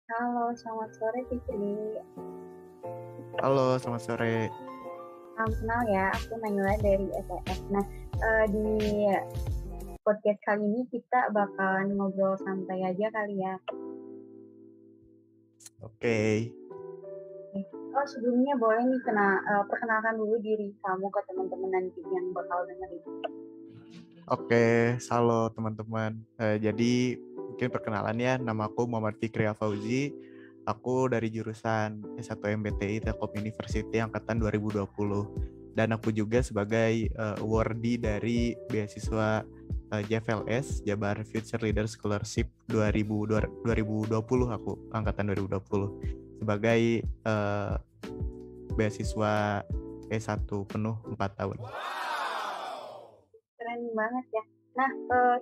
Halo, selamat sore Fikri. Halo, selamat sore. Salam kenal ya, aku Naila dari SES. Nah, di podcast kali ini kita bakalan ngobrol santai aja kali ya. Oke, Oh, sebelumnya boleh nih perkenalkan dulu diri kamu ke teman-teman nanti yang bakal dengerin. oke. Halo teman-teman. Jadi mungkin perkenalan ya, nama aku Muhammad Fikri Fauzi. Aku dari jurusan S1 MBTI Telkom University angkatan 2020. Dan aku juga sebagai awardee dari beasiswa JFLS, Jabar Future Leader Scholarship 2020, aku angkatan 2020 sebagai beasiswa S1 penuh 4 tahun. Keren banget ya. Nah,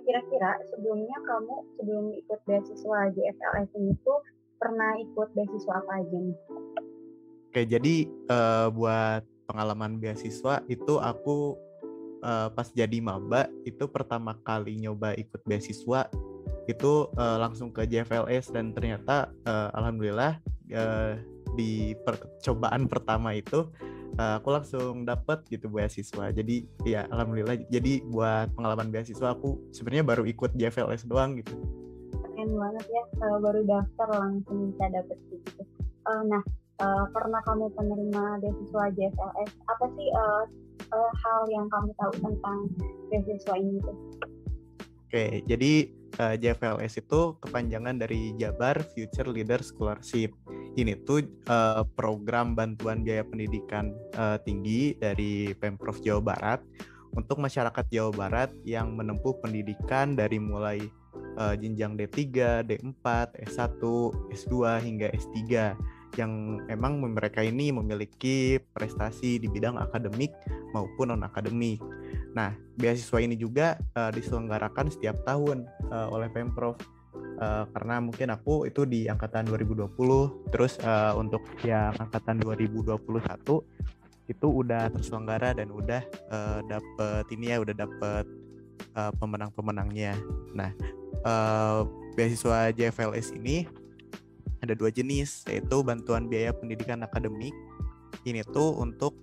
kira-kira sebelumnya kamu sebelum ikut beasiswa JFLS ini tuh pernah ikut beasiswa apa aja nih? Oke, jadi buat pengalaman beasiswa itu aku pas jadi maba itu pertama kali nyoba ikut beasiswa itu langsung ke JFLS dan ternyata alhamdulillah di percobaan pertama itu aku langsung dapet gitu beasiswa. Jadi ya alhamdulillah. Jadi buat pengalaman beasiswa aku sebenarnya baru ikut JFLS doang gitu. Keren banget ya, baru daftar langsung bisa dapet gitu. Nah, karena kamu penerima beasiswa JFLS, apa sih hal yang kamu tahu tentang beasiswa ini tuh? Oke, jadi JFLS itu kepanjangan dari Jabar Future Leader Scholarship. Ini tuh program bantuan biaya pendidikan tinggi dari Pemprov Jawa Barat untuk masyarakat Jawa Barat yang menempuh pendidikan dari mulai jenjang D3, D4, S1, S2 hingga S3 yang memang mereka ini memiliki prestasi di bidang akademik maupun non-akademik. Nah, beasiswa ini juga diselenggarakan setiap tahun oleh Pemprov. Karena mungkin aku itu di angkatan 2020, terus untuk yang angkatan 2021 itu udah terselenggara dan udah udah dapet pemenang-pemenangnya. Nah, beasiswa JFLS ini ada 2 jenis, yaitu bantuan biaya pendidikan akademik. Ini tuh untuk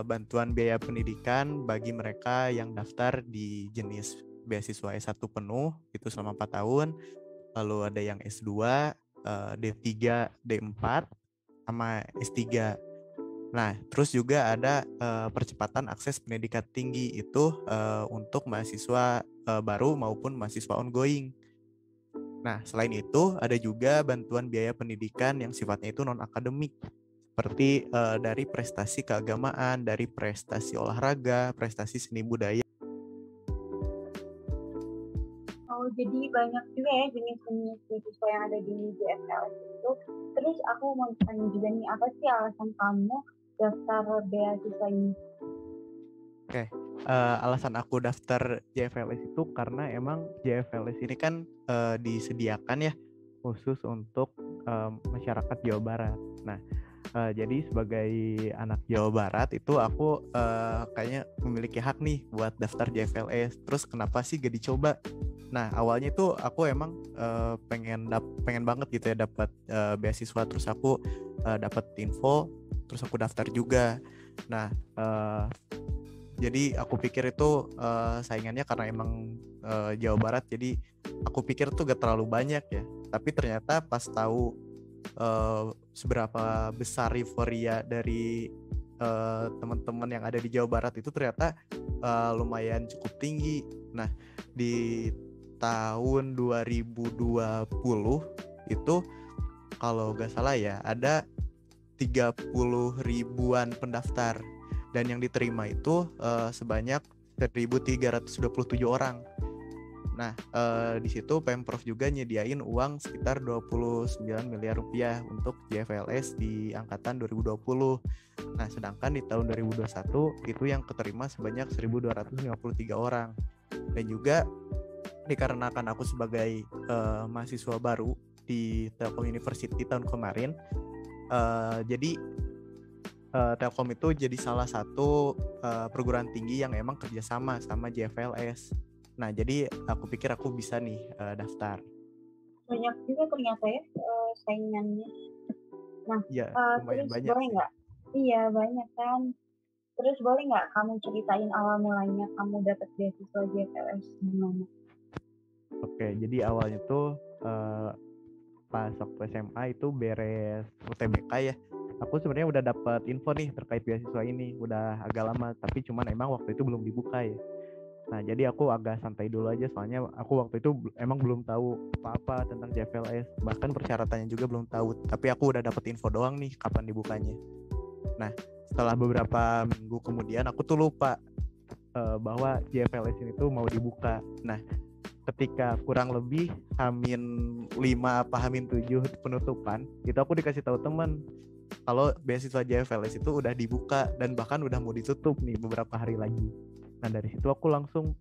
bantuan biaya pendidikan bagi mereka yang daftar di jenis beasiswa S1 penuh itu selama 4 tahun. Lalu ada yang S2, D3, D4 sama S3. Nah, terus juga ada percepatan akses pendidikan tinggi itu untuk mahasiswa baru maupun mahasiswa ongoing. Nah, selain itu ada juga bantuan biaya pendidikan yang sifatnya itu non-akademik seperti dari prestasi keagamaan, dari prestasi olahraga, prestasi seni budaya. Oh, jadi banyak juga ya jenis-jenis beasiswa yang ada di JFLS itu. Terus aku mau tanya juga nih, apa sih alasan kamu daftar beasiswa ini? Oke, alasan aku daftar JFLS itu karena emang JFLS ini kan disediakan ya khusus untuk masyarakat Jawa Barat. Nah, jadi sebagai anak Jawa Barat itu aku kayaknya memiliki hak nih buat daftar JFLS. Terus kenapa sih gak dicoba? Nah, awalnya itu aku emang pengen banget gitu ya dapat beasiswa. Terus aku dapat info, terus aku daftar juga. Nah, jadi aku pikir itu saingannya karena emang Jawa Barat, jadi aku pikir tuh gak terlalu banyak ya. Tapi ternyata pas tahu seberapa besar euforia dari teman-teman yang ada di Jawa Barat itu ternyata lumayan cukup tinggi. Nah, di tahun 2020 itu kalau gak salah ya ada 30 ribuan pendaftar dan yang diterima itu sebanyak 1.327 orang. Nah, di situ Pemprov juga nyediain uang sekitar 29 miliar rupiah untuk JFLS di angkatan 2020. Nah, sedangkan di tahun 2021 itu yang keterima sebanyak 1.253 orang. Dan juga dikarenakan aku sebagai mahasiswa baru di Telkom University tahun kemarin, jadi Telkom itu jadi salah satu perguruan tinggi yang emang kerjasama sama JFLS. Nah, jadi aku pikir aku bisa nih daftar. Banyak juga ternyata ya saingannya. Nah, Ya, lumayan terus banyak boleh sih. nggak? Iya banyak kan. Terus boleh nggak kamu ceritain awal mulanya kamu dapat beasiswa JPLS gimana? Oke, jadi awalnya tuh pas waktu SMA itu beres UTBK ya. Aku sebenarnya udah dapat info nih terkait beasiswa ini, udah agak lama, tapi cuman emang waktu itu belum dibuka ya. Nah, jadi aku agak santai dulu aja soalnya aku waktu itu emang belum tahu apa-apa tentang JFLS, bahkan persyaratannya juga belum tahu. Tapi aku udah dapet info doang nih kapan dibukanya. Nah, setelah beberapa minggu kemudian aku tuh lupa bahwa JFLS ini tuh mau dibuka. Nah, ketika kurang lebih Hamin 5 apa Hamin 7 penutupan, itu aku dikasih tahu teman kalau beasiswa JFLS itu udah dibuka dan bahkan udah mau ditutup nih beberapa hari lagi. Nah, dari situ aku langsung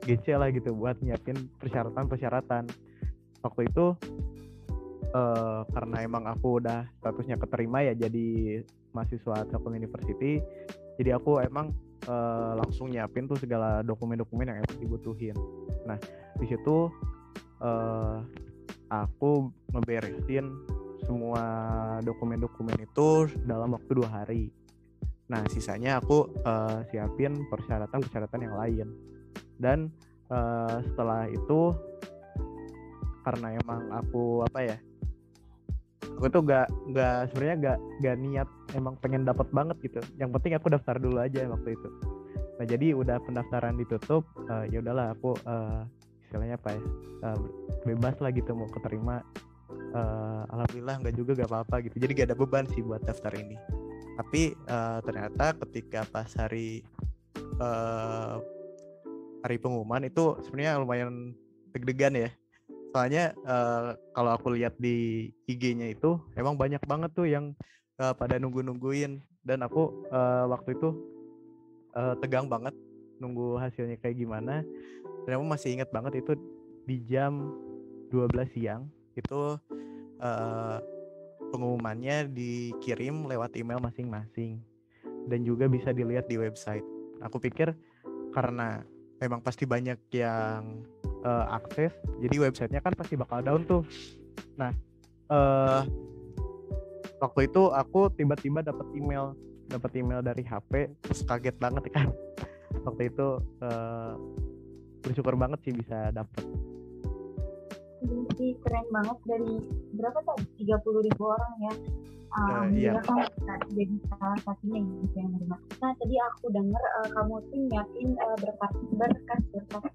GC lah gitu buat nyiapin persyaratan. Waktu itu karena emang aku udah statusnya keterima ya jadi mahasiswa Telkom University, jadi aku emang langsung nyiapin tuh segala dokumen-dokumen yang emang dibutuhin. Nah, di situ aku ngeberesin semua dokumen-dokumen itu dalam waktu 2 hari. Nah, sisanya aku siapin persyaratan yang lain. Dan setelah itu karena emang aku tuh sebenarnya gak niat emang pengen dapat banget gitu. Yang penting aku daftar dulu aja waktu itu. Nah, jadi udah pendaftaran ditutup, ya udahlah aku istilahnya bebas lah gitu mau keterima. Alhamdulillah nggak juga gak apa-apa gitu. Jadi gak ada beban sih buat daftar ini. Tapi ternyata ketika pas hari pengumuman itu sebenarnya lumayan deg-degan ya. Soalnya kalau aku lihat di IG-nya itu emang banyak banget tuh yang pada nungguin dan aku waktu itu tegang banget nunggu hasilnya kayak gimana. Dan aku masih ingat banget itu di jam 12 siang itu pengumumannya dikirim lewat email masing-masing dan juga bisa dilihat di website. Aku pikir karena memang pasti banyak yang akses, jadi websitenya kan pasti bakal down tuh. Nah, waktu itu aku tiba-tiba dapat email dari HP, terus kaget banget kan. Waktu itu bersyukur banget sih bisa dapet. Jadi keren banget, dari berapa tadi 30.000 orang ya. Alhamdulillah kamu jadi salah satunya gitu yang menerima. Nah, tadi aku dengar kamu tuh nyiapin berkas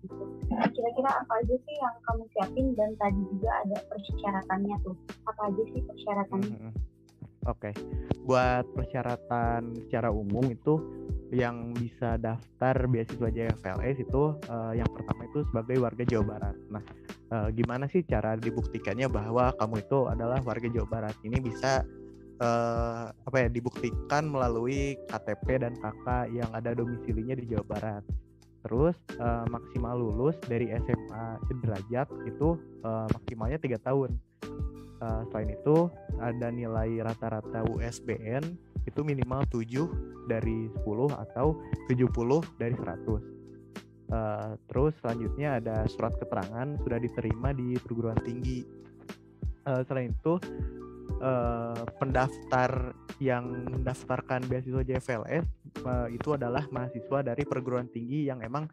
gitu. Kira-kira apa aja sih yang kamu siapin, dan tadi juga ada persyaratannya tuh. Apa aja sih persyaratannya? Oke. Buat persyaratan secara umum itu yang bisa daftar beasiswa JFLS itu yang pertama itu sebagai warga Jawa Barat. Nah, gimana sih cara dibuktikannya bahwa kamu itu adalah warga Jawa Barat? Ini bisa dibuktikan melalui KTP dan KK yang ada domisilinya di Jawa Barat. Terus maksimal lulus dari SMA sederajat itu maksimalnya 3 tahun. Selain itu ada nilai rata-rata USBN itu minimal 7 dari 10 atau 70 dari 100. Terus selanjutnya ada surat keterangan sudah diterima di perguruan tinggi. Selain itu pendaftar yang mendaftarkan beasiswa JFLS itu adalah mahasiswa dari perguruan tinggi yang emang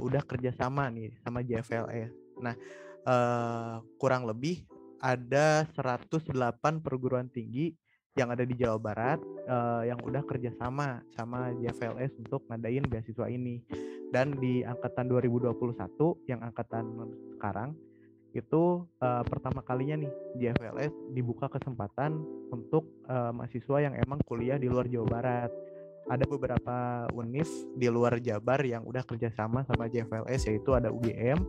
udah kerjasama nih sama JFLS. Nah, kurang lebih ada 108 perguruan tinggi yang ada di Jawa Barat yang udah kerjasama sama JFLS untuk ngadain beasiswa ini. Dan di angkatan 2021 yang angkatan sekarang itu pertama kalinya nih JFLS dibuka kesempatan untuk mahasiswa yang emang kuliah di luar Jawa Barat. Ada beberapa UNIF di luar Jabar yang udah kerjasama sama JFLS, yaitu ada UGM,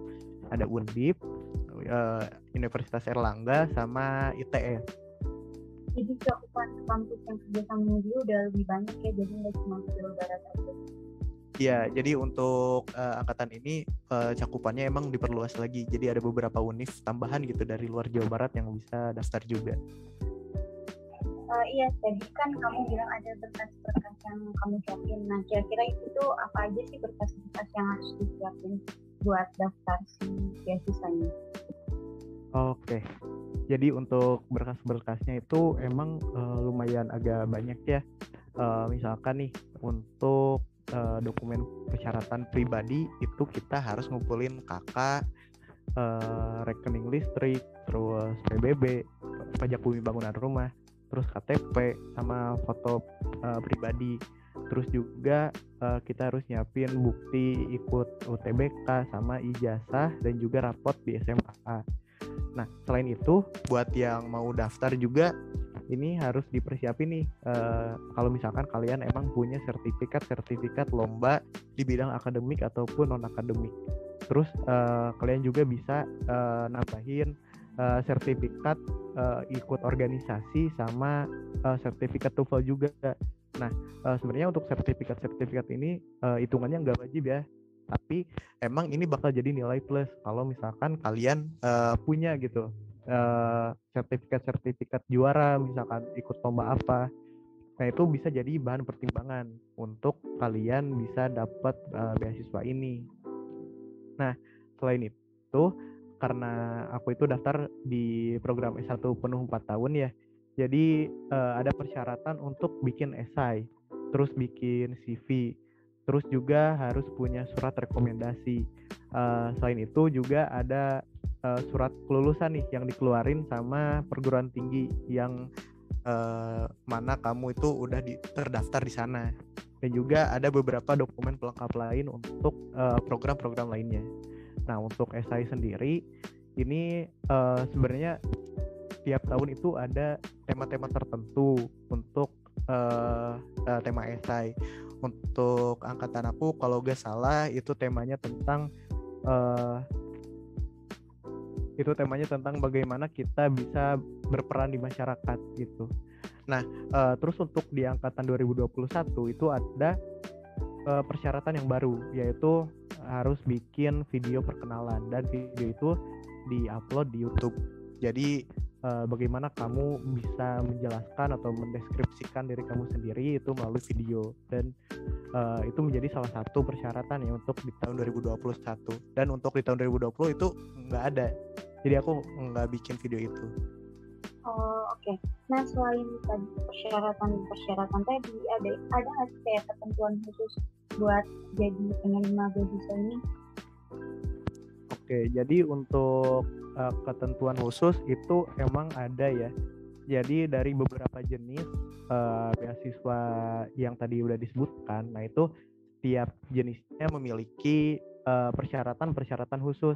ada Undip, Universitas Erlangga, sama ITS. Jadi cakupan kampus yang kerjasama dia udah lebih banyak ya, jadi nggak cuma Jawa Barat aja. Iya, jadi untuk angkatan ini cakupannya emang diperluas lagi. Jadi ada beberapa UNIF tambahan gitu dari luar Jawa Barat yang bisa daftar juga. Iya, tadi kan kamu bilang ada berkas-berkas yang kamu siapin. Nah, kira-kira itu tuh apa aja sih berkas-berkas yang harus disiapin buat daftar si beasiswanya? Oke. Jadi untuk berkas-berkasnya itu emang lumayan agak banyak ya. Misalkan nih untuk dokumen persyaratan pribadi itu kita harus ngumpulin KK, rekening listrik, terus PBB, pajak bumi bangunan rumah, terus KTP sama foto pribadi. Terus juga kita harus nyiapin bukti ikut UTBK sama ijazah dan juga rapot di SMA. Nah, selain itu, buat yang mau daftar juga, ini harus dipersiapin nih. Kalau misalkan kalian emang punya sertifikat lomba di bidang akademik ataupun non-akademik. Terus kalian juga bisa nambahin sertifikat ikut organisasi sama sertifikat TOEFL juga. Nah, sebenarnya untuk sertifikat ini hitungannya nggak wajib ya. Tapi emang ini bakal jadi nilai plus kalau misalkan kalian punya gitu sertifikat juara, misalkan ikut lomba apa. Nah, itu bisa jadi bahan pertimbangan untuk kalian bisa dapat beasiswa ini. Nah, selain itu, karena aku itu daftar di program S1 penuh 4 tahun ya, jadi ada persyaratan untuk bikin esai, terus bikin CV, terus juga harus punya surat rekomendasi. Selain itu juga ada surat kelulusan nih yang dikeluarin sama perguruan tinggi yang mana kamu itu udah terdaftar di sana. Dan juga ada beberapa dokumen pelengkap lain untuk program-program lainnya. Nah, untuk esai sendiri ini sebenarnya tiap tahun itu ada tema-tema tertentu untuk tema esai. Untuk angkatan aku kalau gak salah itu temanya tentang bagaimana kita bisa berperan di masyarakat gitu. Nah, terus untuk di angkatan 2021 itu ada persyaratan yang baru, yaitu harus bikin video perkenalan, dan video itu di-upload di YouTube. Jadi bagaimana kamu bisa menjelaskan atau mendeskripsikan diri kamu sendiri itu melalui video, dan itu menjadi salah satu persyaratan ya untuk di tahun 2021. Dan untuk di tahun 2020 itu nggak ada, jadi aku nggak bikin video itu. Oh, oke. Nah, selain tadi persyaratan tadi, ada nggak sih kayak ketentuan khusus buat jadi penerima beasiswa ini? Oke, jadi untuk ketentuan khusus itu emang ada ya. Jadi dari beberapa jenis beasiswa yang tadi udah disebutkan, nah itu tiap jenisnya memiliki persyaratan khusus.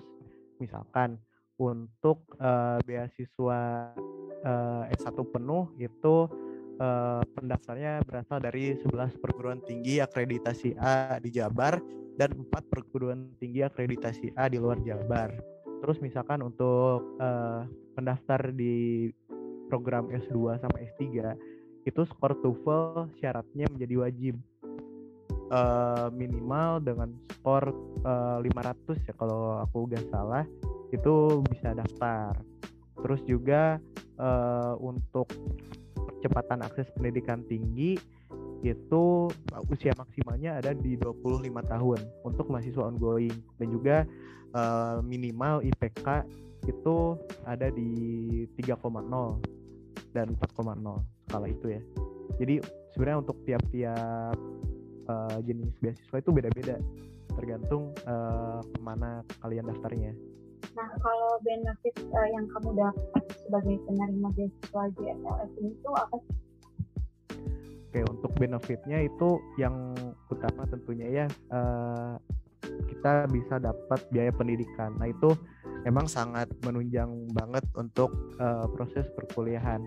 Misalkan untuk beasiswa S1 penuh itu pendaftarnya berasal dari 11 perguruan tinggi akreditasi A di Jabar dan 4 perguruan tinggi akreditasi A di luar Jabar. Terus misalkan untuk pendaftar di program S2 sama S3 itu skor TOEFL syaratnya menjadi wajib minimal dengan skor 500 ya kalau aku gak salah, itu bisa daftar. Terus juga untuk percepatan akses pendidikan tinggi itu usia maksimalnya ada di 25 tahun untuk mahasiswa ongoing, dan juga minimal IPK itu ada di 3,0 dan 4,0 skala itu ya. Jadi sebenarnya untuk tiap-tiap jenis beasiswa itu beda-beda tergantung kemana kalian daftarnya. Nah, kalau benefit yang kamu dapat sebagai penerima beasiswa JFLS ini itu apa sih? Oke, untuk benefitnya itu yang utama tentunya ya kita bisa dapat biaya pendidikan. Nah, itu emang sangat menunjang banget untuk proses perkuliahan.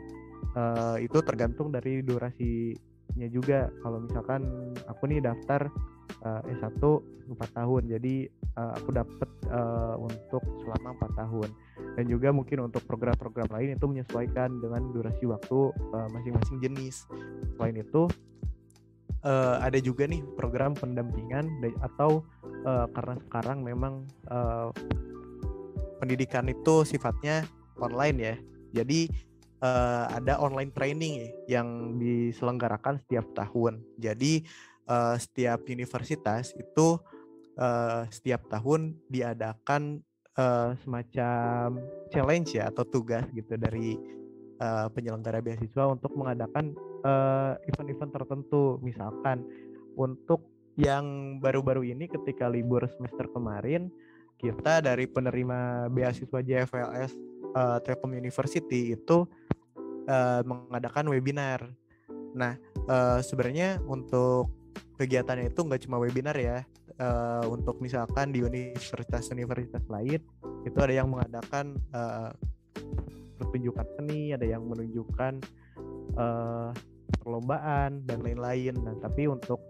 Itu tergantung dari durasinya juga. Kalau misalkan aku nih daftar S1 4 tahun, jadi aku dapat untuk selama 4 tahun. Dan juga mungkin untuk program-program lain itu menyesuaikan dengan durasi waktu masing-masing jenis. Selain itu ada juga nih program pendampingan atau karena sekarang memang pendidikan itu sifatnya online ya. Jadi ada online training ya, yang diselenggarakan setiap tahun. Jadi setiap universitas itu setiap tahun diadakan semacam challenge ya atau tugas gitu dari penyelenggara beasiswa untuk mengadakan event-event tertentu. Misalkan untuk yang baru-baru ini ketika libur semester kemarin, kita dari penerima beasiswa JFLS Telkom University itu mengadakan webinar. Nah, sebenarnya untuk kegiatannya itu nggak cuma webinar ya. Untuk misalkan di universitas-universitas lain itu ada yang mengadakan pertunjukan seni, ada yang menunjukkan perlombaan dan lain-lain. Nah, tapi untuk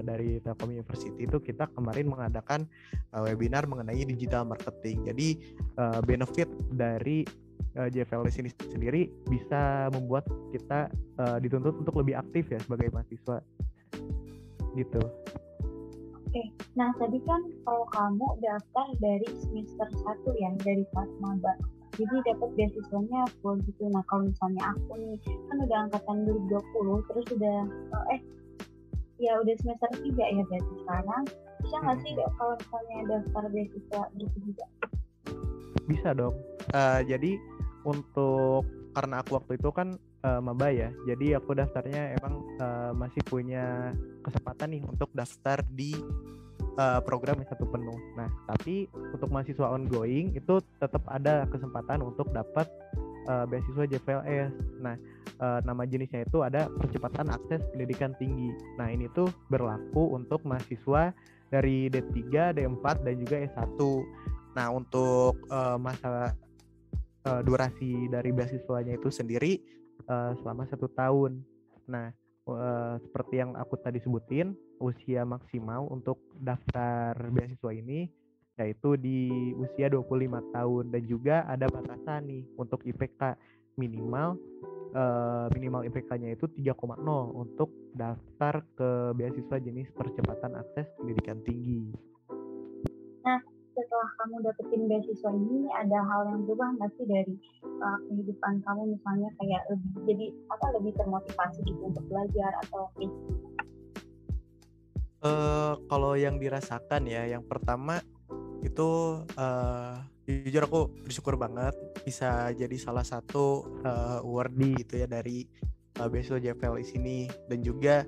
dari Telkom University itu kita kemarin mengadakan webinar mengenai digital marketing. Jadi benefit dari JFLS ini sendiri bisa membuat kita dituntut untuk lebih aktif ya sebagai mahasiswa gitu. Oke, nah tadi kan kalau kamu daftar dari semester 1 ya, dari kelas maba, jadi dapat beasiswanya full gitu. Nah kalau misalnya aku nih, kan udah angkatan 2020, terus udah udah semester 3 ya berarti sekarang, bisa nggak sih kalau misalnya daftar beasiswa gitu juga? Bisa dong. Jadi untuk karena aku waktu itu kan maba ya, jadi aku daftarnya emang masih punya kesempatan nih untuk daftar di program S1 penuh. Nah, tapi untuk mahasiswa ongoing itu tetap ada kesempatan untuk dapat beasiswa JFLS. Nah, nama jenisnya itu ada percepatan akses pendidikan tinggi. Nah, ini tuh berlaku untuk mahasiswa dari D3, D4 dan juga S1. Nah, untuk masa durasi dari beasiswanya itu sendiri selama 1 tahun. Nah, seperti yang aku tadi sebutin, usia maksimal untuk daftar beasiswa ini yaitu di usia 25 tahun dan juga ada batasan nih untuk IPK minimal IPK-nya itu 3,0 untuk daftar ke beasiswa jenis percepatan akses pendidikan tinggi. Nah, setelah kamu dapetin beasiswa ini, ada hal yang berubah nggak sih dari kehidupan kamu, misalnya kayak lebih termotivasi gitu untuk belajar atau kalau yang dirasakan ya, yang pertama itu jujur aku bersyukur banget bisa jadi salah satu awardee gitu ya dari beasiswa JFLS ini, dan juga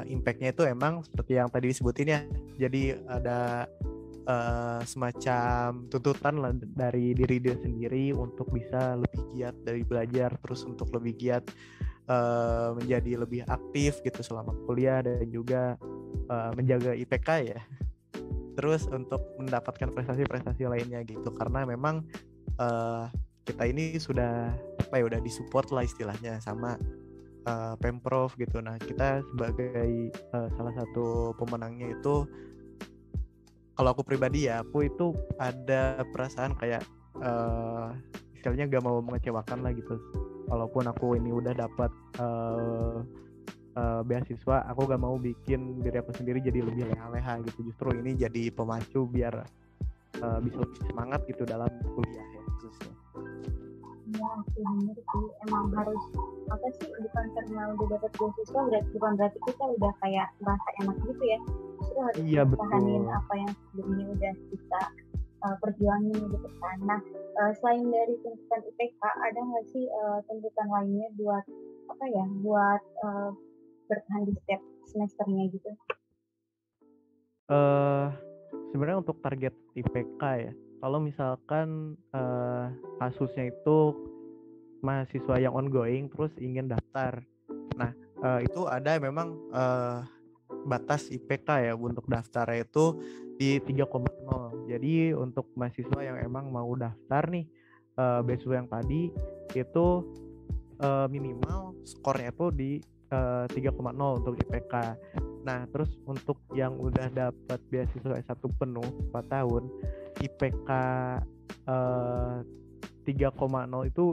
impact-nya itu emang seperti yang tadi disebutin ya, jadi ada semacam tuntutan lah dari diri dia sendiri untuk bisa lebih giat dari belajar, terus untuk lebih giat menjadi lebih aktif gitu selama kuliah, dan juga menjaga IPK ya, terus untuk mendapatkan prestasi-prestasi lainnya gitu, karena memang kita ini sudah udah disupport lah istilahnya sama Pemprov gitu. Nah, kita sebagai salah satu pemenangnya itu, kalau aku pribadi ya, aku itu ada perasaan kayak istilahnya gak mau mengecewakan lah gitu. Walaupun aku ini udah dapat beasiswa, aku gak mau bikin diri aku sendiri jadi lebih leha-leha gitu. Justru ini jadi pemacu biar bisa lebih semangat gitu dalam kuliah ya khususnya. Ya, benar sih, emang harus bukan karena udah dapat beasiswa bukan berarti kita udah kayak merasa enak gitu ya. Justru harus pertahanin apa yang sebelumnya udah kita perjuangin gitu kan. Nah, selain dari tuntutan IPK, ada nggak sih tuntutan lainnya buat bertahan di setiap semesternya gitu? Sebenarnya untuk target IPK ya, kalau misalkan kasusnya itu mahasiswa yang ongoing terus ingin daftar, nah itu ada memang batas IPK ya untuk daftarnya itu di 3,0. Jadi untuk mahasiswa yang emang mau daftar nih beasiswa yang tadi itu minimal skornya itu di 3,0 untuk IPK. Nah, terus untuk yang udah dapat beasiswa S1 penuh 4 tahun, IPK 3,0 itu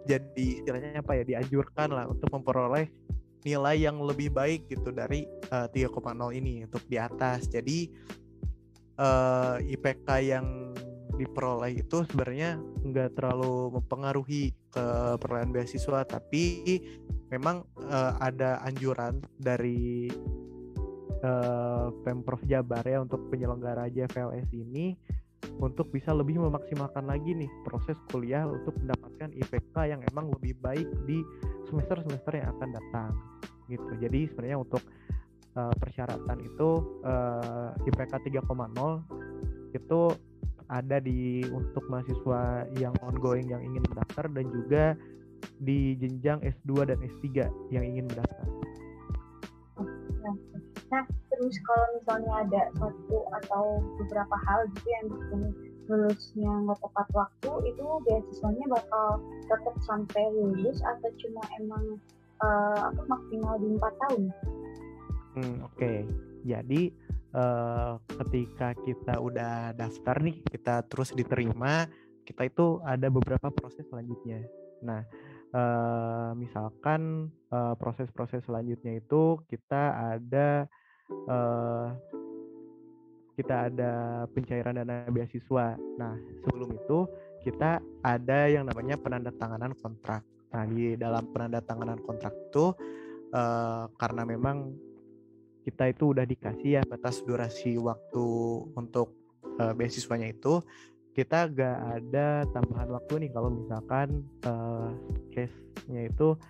jadi istilahnya dianjurkan lah untuk memperoleh nilai yang lebih baik gitu dari 3,0 ini untuk di atas. Jadi IPK yang diperoleh itu sebenarnya nggak terlalu mempengaruhi ke perolehan beasiswa, tapi memang ada anjuran dari Pemprov Jabar ya untuk penyelenggara JFLS ini untuk bisa lebih memaksimalkan lagi nih proses kuliah untuk mendapatkan IPK yang emang lebih baik di semester-semester yang akan datang gitu. Jadi sebenarnya untuk persyaratan itu IPK 3,0 itu ada di untuk mahasiswa yang ongoing yang ingin mendaftar dan juga di jenjang S2 dan S3 yang ingin mendaftar. Nah, terus kalau misalnya ada satu atau beberapa hal gitu yang bikin lulusnya nggak tepat waktu, itu beasiswanya bakal tetap sampai lulus atau cuma emang maksimal di 4 tahun? Oke. Jadi ketika kita udah daftar nih, kita terus diterima, kita itu ada beberapa proses selanjutnya. Nah, misalkan proses-proses selanjutnya itu kita ada pencairan dana beasiswa. Nah, sebelum itu kita ada yang namanya penandatanganan kontrak. Nah, di dalam penandatanganan kontrak itu karena memang kita itu udah dikasih ya batas durasi waktu untuk beasiswanya itu, kita gak ada tambahan waktu nih kalau misalkan case-nya itu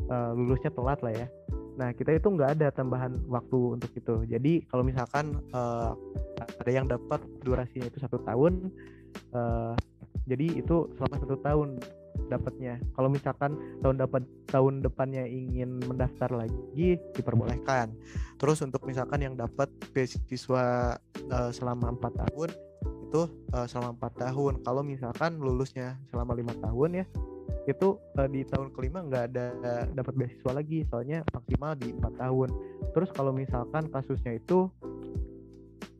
lulusnya telat lah ya. Nah, kita itu nggak ada tambahan waktu untuk itu. Jadi kalau misalkan ada yang dapat durasinya itu 1 tahun, jadi itu selama 1 tahun dapatnya. Kalau misalkan tahun depannya ingin mendaftar lagi, diperbolehkan. Terus untuk misalkan yang dapat beasiswa selama 4 tahun itu selama 4 tahun. Kalau misalkan lulusnya selama 5 tahun ya, itu di tahun kelima nggak ada dapat beasiswa lagi, soalnya maksimal di 4 tahun. Terus kalau misalkan kasusnya itu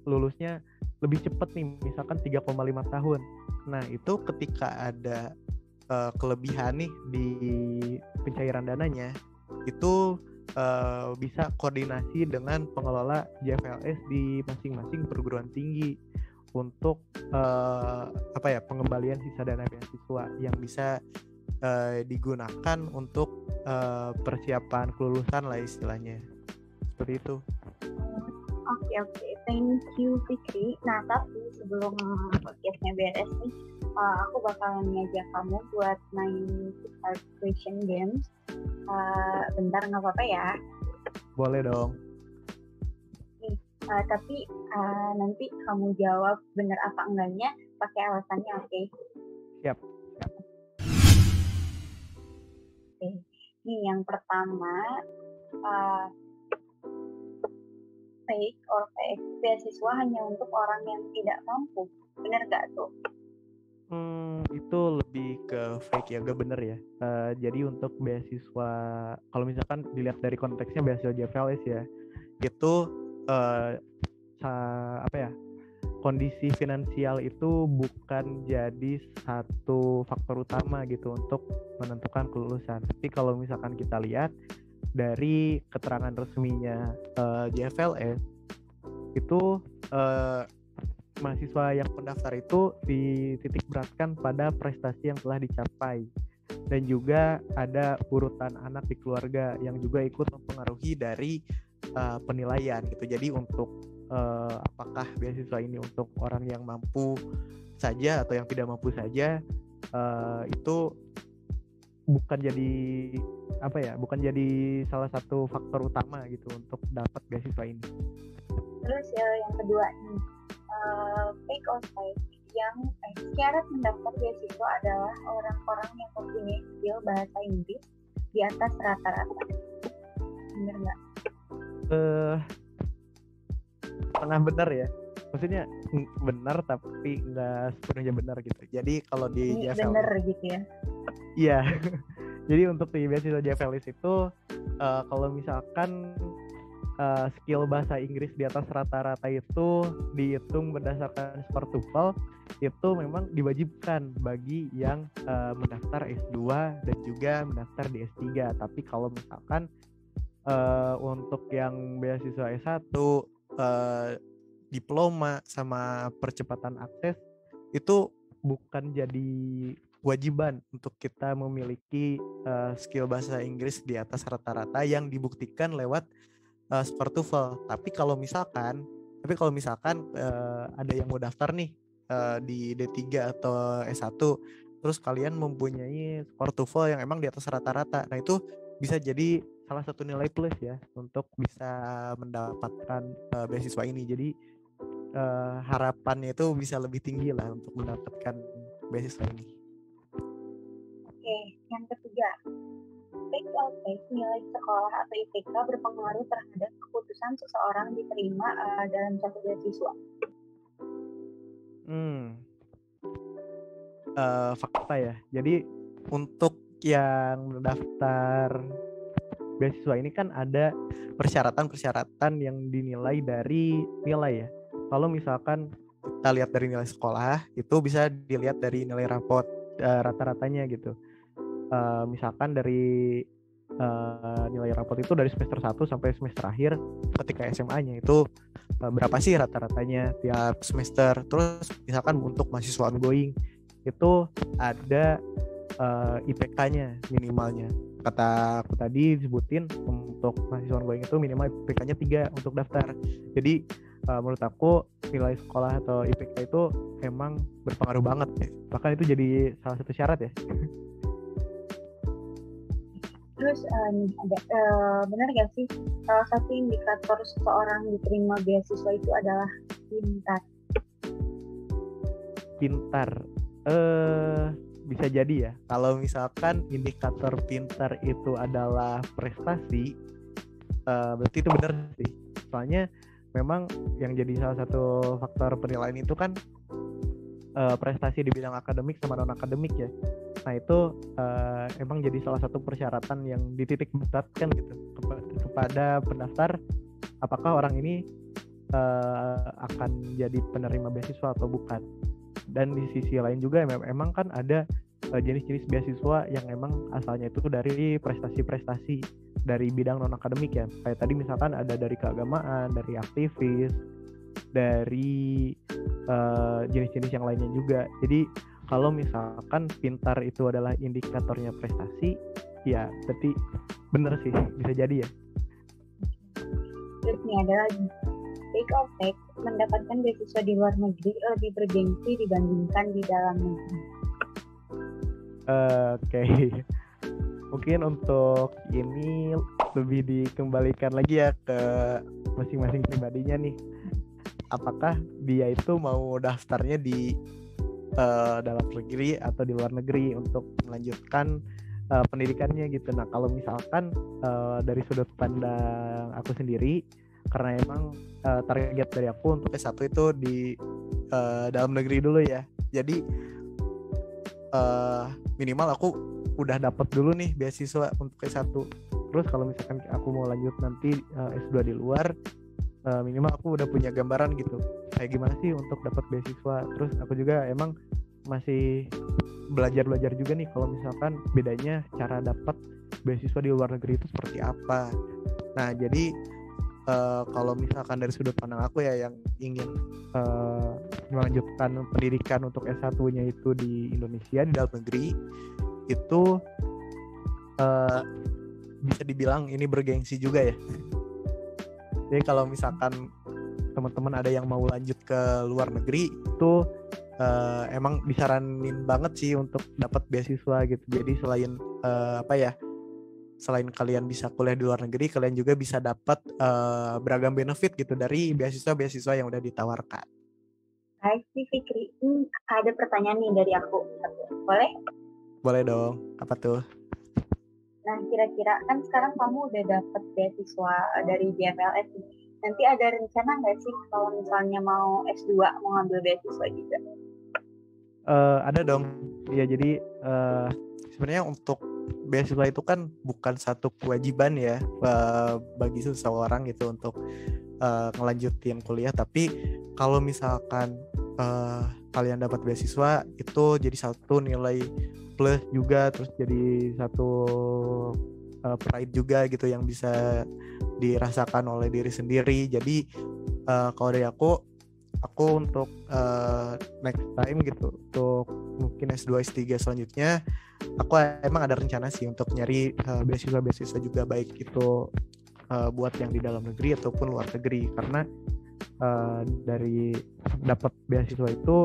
lulusnya lebih cepat nih, misalkan 3,5 tahun. Nah, itu ketika ada kelebihan nih di pencairan dananya, itu bisa koordinasi dengan pengelola JFLS di masing-masing perguruan tinggi untuk pengembalian sisa dana beasiswa yang bisa digunakan untuk persiapan kelulusan lah istilahnya, seperti itu. Oke, thank you Fikri. Nah, tapi sebelum podcastnya beres nih, aku bakalan ngajak kamu buat main question games. Bentar, nggak apa-apa ya? Boleh dong. Nih, tapi nanti kamu jawab benar apa enggaknya pakai alasannya, oke? Siap. Oke. Nih yang pertama, fake beasiswa hanya untuk orang yang tidak mampu, benar nggak tuh? Itu lebih ke fake ya, gak bener ya. Jadi untuk beasiswa, kalau misalkan dilihat dari konteksnya beasiswa JFLS ya, itu kondisi finansial itu bukan jadi satu faktor utama gitu untuk menentukan kelulusan. Tapi kalau misalkan kita lihat dari keterangan resminya JFLS, itu mahasiswa yang mendaftar itu dititik beratkan pada prestasi yang telah dicapai, dan juga ada urutan anak di keluarga yang juga ikut mempengaruhi dari penilaian gitu. Jadi untuk apakah beasiswa ini untuk orang yang mampu saja atau yang tidak mampu saja, itu bukan jadi salah satu faktor utama gitu untuk dapat beasiswa ini. Terus yang kedua nih, fake or fake, yang syarat mendaftar beasiswa adalah orang-orang yang mempunyai skill bahasa Inggris di atas rata-rata. Bener nggak? Tengah benar ya, maksudnya benar tapi nggak sepenuhnya benar gitu. Jadi kalau di JFLS benar gitu ya? Iya. Jadi untuk di beasiswa JFLS itu kalau misalkan skill bahasa Inggris di atas rata-rata itu dihitung berdasarkan TOEFL, itu memang diwajibkan bagi yang mendaftar S2 dan juga mendaftar di S3. Tapi kalau misalkan untuk yang beasiswa S1, diploma sama percepatan akses, itu bukan jadi kewajiban untuk kita memiliki skill bahasa Inggris di atas rata-rata yang dibuktikan lewat TOEFL. Tapi kalau misalkan ada yang mau daftar nih di D3 atau S1 terus kalian mempunyai skor TOEFL yang emang di atas rata-rata. Nah, itu bisa jadi salah satu nilai plus ya untuk bisa mendapatkan beasiswa ini. Jadi harapannya itu bisa lebih tinggi lah untuk mendapatkan beasiswa ini. Oke, yang ketiga, take or take nilai sekolah atau IPK berpengaruh terhadap keputusan seseorang diterima dalam satu beasiswa. Fakta ya. Jadi untuk yang mendaftar beasiswa ini kan ada persyaratan-persyaratan yang dinilai dari nilai ya. Kalau misalkan kita lihat dari nilai sekolah, itu bisa dilihat dari nilai rapot rata-ratanya gitu. Misalkan dari nilai rapot itu dari semester 1 sampai semester akhir ketika SMA-nya itu berapa sih rata-ratanya tiap semester. Terus misalkan untuk mahasiswa ongoing itu ada IPK-nya minimalnya. Kata aku tadi disebutin untuk mahasiswa ongoing itu minimal IPK-nya 3 untuk daftar. Jadi menurut aku nilai sekolah atau IPK itu emang berpengaruh banget ya. Bahkan itu jadi salah satu syarat ya. Terus ada benar gak sih salah satu indikator seseorang diterima beasiswa itu adalah pintar? Bisa jadi ya. Kalau misalkan indikator pintar itu adalah prestasi, berarti itu benar sih. Soalnya memang yang jadi salah satu faktor penilaian itu kan prestasi di bidang akademik sama non akademik ya. Nah itu emang jadi salah satu persyaratan yang dititik beratkan gitu kepada pendaftar, apakah orang ini akan jadi penerima beasiswa atau bukan. Dan di sisi lain juga emang kan ada jenis-jenis beasiswa yang emang asalnya itu dari prestasi-prestasi dari bidang non akademik ya. Kayak tadi misalkan ada dari keagamaan, dari aktivis, dari jenis-jenis yang lainnya juga. Jadi kalau misalkan pintar itu adalah indikatornya prestasi, ya berarti bener sih, bisa jadi ya. Terus ini ada lagi, take or take mendapatkan beasiswa di luar negeri lebih bergengsi dibandingkan di dalam negeri. Oke. Mungkin untuk ini lebih dikembalikan lagi ya ke masing-masing pribadinya nih. Apakah dia itu mau daftarnya di dalam negeri atau di luar negeri untuk melanjutkan pendidikannya gitu. Nah kalau misalkan dari sudut pandang aku sendiri, karena emang target dari aku untuk S1 itu di dalam negeri dulu ya. Jadi minimal aku udah dapat dulu nih beasiswa untuk S1. Terus kalau misalkan aku mau lanjut nanti S2 di luar, minimal aku udah punya gambaran gitu kayak gimana sih untuk dapat beasiswa. Terus aku juga emang masih belajar juga nih kalau misalkan bedanya cara dapat beasiswa di luar negeri itu seperti apa. Nah jadi kalau misalkan dari sudut pandang aku ya yang ingin melanjutkan pendidikan untuk S1-nya itu di Indonesia di dalam negeri itu bisa dibilang ini bergengsi juga ya. Jadi kalau misalkan teman-teman ada yang mau lanjut ke luar negeri itu emang disaranin banget sih untuk dapat beasiswa gitu. Jadi selain selain kalian bisa kuliah di luar negeri, kalian juga bisa dapat beragam benefit gitu dari beasiswa yang udah ditawarkan. Hai si Fikri, ada pertanyaan nih dari aku. Boleh? Boleh dong. Apa tuh? Nah, kira-kira kan sekarang kamu udah dapet beasiswa dari JFLS. Nanti ada rencana nggak sih kalau misalnya mau S2 mau ngambil beasiswa juga? Ada dong. Ya jadi sebenarnya untuk beasiswa itu kan bukan satu kewajiban ya bagi seseorang gitu untuk ngelanjutin kuliah. Tapi kalau misalkan kalian dapat beasiswa itu jadi satu nilai plus juga, terus jadi satu pride juga gitu yang bisa dirasakan oleh diri sendiri. Jadi kalau dari aku untuk next time gitu, untuk mungkin S2 S3 selanjutnya aku emang ada rencana sih untuk nyari beasiswa juga, baik itu buat yang di dalam negeri ataupun luar negeri. Karena dari dapat beasiswa itu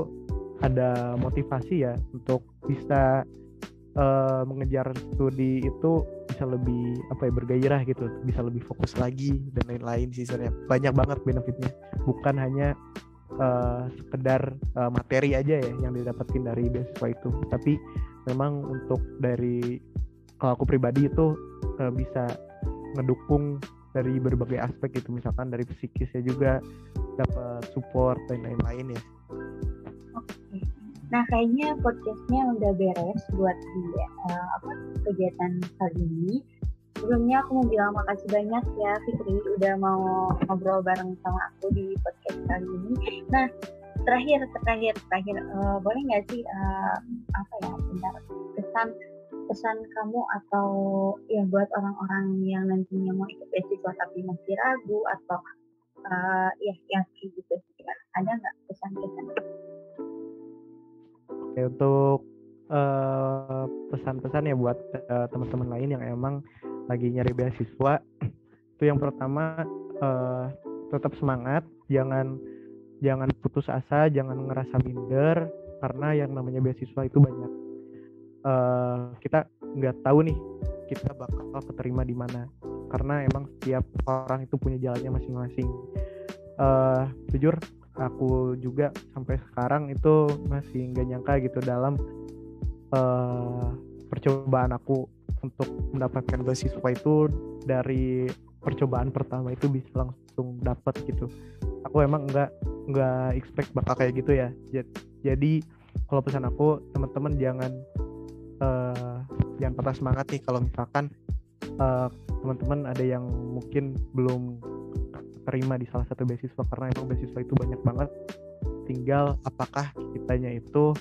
ada motivasi ya untuk bisa mengejar studi itu bisa lebih bergairah gitu, bisa lebih fokus lagi dan lain-lain sih sebenarnya. Banyak banget benefitnya, bukan hanya sekedar materi aja ya yang didapetin dari beasiswa itu, tapi memang untuk dari kalau aku pribadi itu bisa ngedukung dari berbagai aspek gitu, misalkan dari psikisnya juga dapat support dan lain-lain ya. Oke. Nah, kayaknya podcastnya udah beres buat di kegiatan kali ini. Sebelumnya aku mau bilang makasih banyak ya Fikri udah mau ngobrol bareng sama aku di podcast kali ini. Nah, terakhir boleh nggak sih pesan kamu atau ya buat orang-orang yang nantinya mau ikut beasiswa tapi masih ragu atau yang kayak gitu, ada nggak pesan-pesan? Oke, untuk pesan-pesan ya buat teman-teman lain yang emang lagi nyari beasiswa, itu yang pertama tetap semangat, jangan putus asa, jangan ngerasa minder, karena yang namanya beasiswa itu banyak. Kita nggak tahu nih kita bakal keterima di mana, karena emang setiap orang itu punya jalannya masing-masing. Jujur aku juga sampai sekarang itu masih nggak nyangka gitu dalam percobaan aku untuk mendapatkan beasiswa itu, dari percobaan pertama itu bisa langsung dapat gitu. Aku emang nggak expect bakal kayak gitu ya. Jadi kalau pesan aku, teman-teman jangan patah semangat nih kalau misalkan teman-teman ada yang mungkin belum terima di salah satu beasiswa, karena emang beasiswa itu banyak banget. Tinggal apakah kitanya itu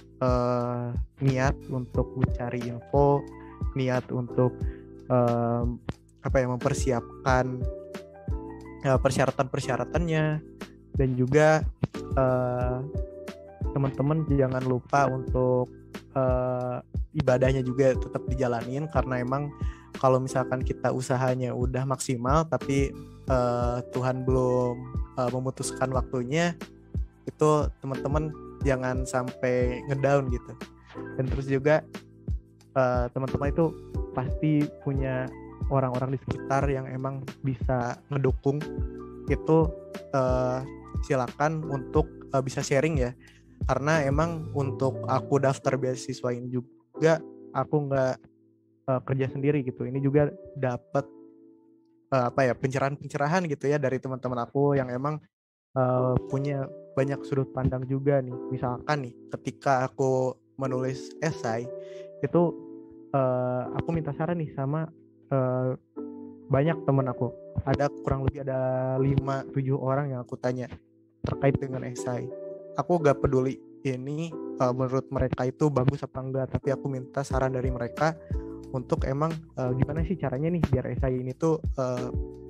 niat untuk mencari info, niat untuk mempersiapkan persyaratan-persyaratannya, dan juga teman-teman jangan lupa untuk ibadahnya juga tetap dijalanin, karena emang kalau misalkan kita usahanya udah maksimal tapi Tuhan belum memutuskan waktunya, itu teman-teman jangan sampai ngedown gitu. Dan terus juga teman-teman itu pasti punya orang-orang di sekitar yang emang bisa ngedukung itu. Silakan untuk bisa sharing ya, karena emang untuk aku daftar beasiswa ini juga aku nggak kerja sendiri gitu. Ini juga dapat pencerahan gitu ya dari teman-teman aku yang emang punya banyak sudut pandang juga nih. Misalkan nih ketika aku menulis esai itu aku minta saran nih sama banyak teman aku. Ada kurang lebih ada 5-7 orang yang aku tanya terkait dengan esai. Aku gak peduli ini menurut mereka itu bagus apa enggak, tapi aku minta saran dari mereka untuk emang gimana sih caranya nih biar esai ini tuh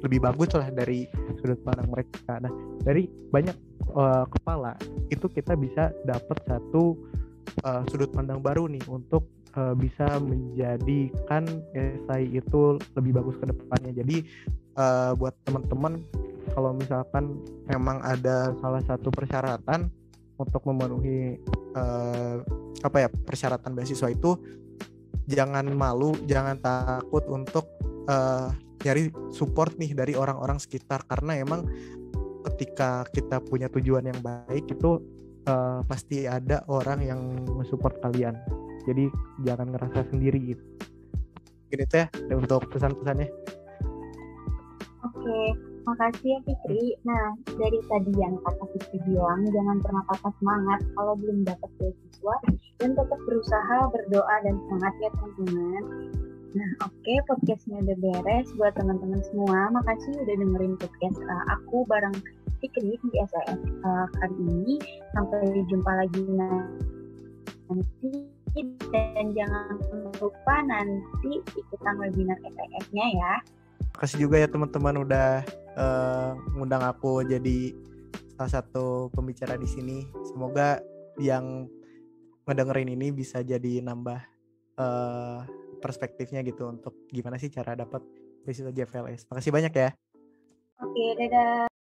lebih bagus lah dari sudut pandang mereka. Nah, dari banyak kepala itu kita bisa dapat satu sudut pandang baru nih untuk bisa menjadikan esai itu lebih bagus ke depannya. Jadi buat teman-teman, kalau misalkan memang ada salah satu persyaratan untuk memenuhi persyaratan beasiswa itu, jangan malu, jangan takut untuk nyari support nih dari orang-orang sekitar, karena emang ketika kita punya tujuan yang baik itu pasti ada orang yang mensupport kalian. Jadi jangan ngerasa sendiri gitu. Gini teh untuk pesan-pesannya. Oke, makasih ya Fikri. Nah, dari tadi yang kata Fikri bilang, jangan pernah patah semangat kalau belum dapat beasiswa, dan tetap berusaha, berdoa, dan semangat ya teman-teman. Nah, oke, podcastnya udah beres buat teman-teman semua. Makasih udah dengerin podcast aku bareng Fikri di SAS kali ini. Sampai jumpa lagi nanti, dan jangan lupa nanti ikutan webinar SIS-nya ya. Makasih juga ya teman-teman udah ngundang aku jadi salah satu pembicara di sini. Semoga yang ngedengerin ini bisa jadi nambah perspektifnya gitu untuk gimana sih cara dapat beasiswa JFLS. Makasih banyak ya. Oke, dadah.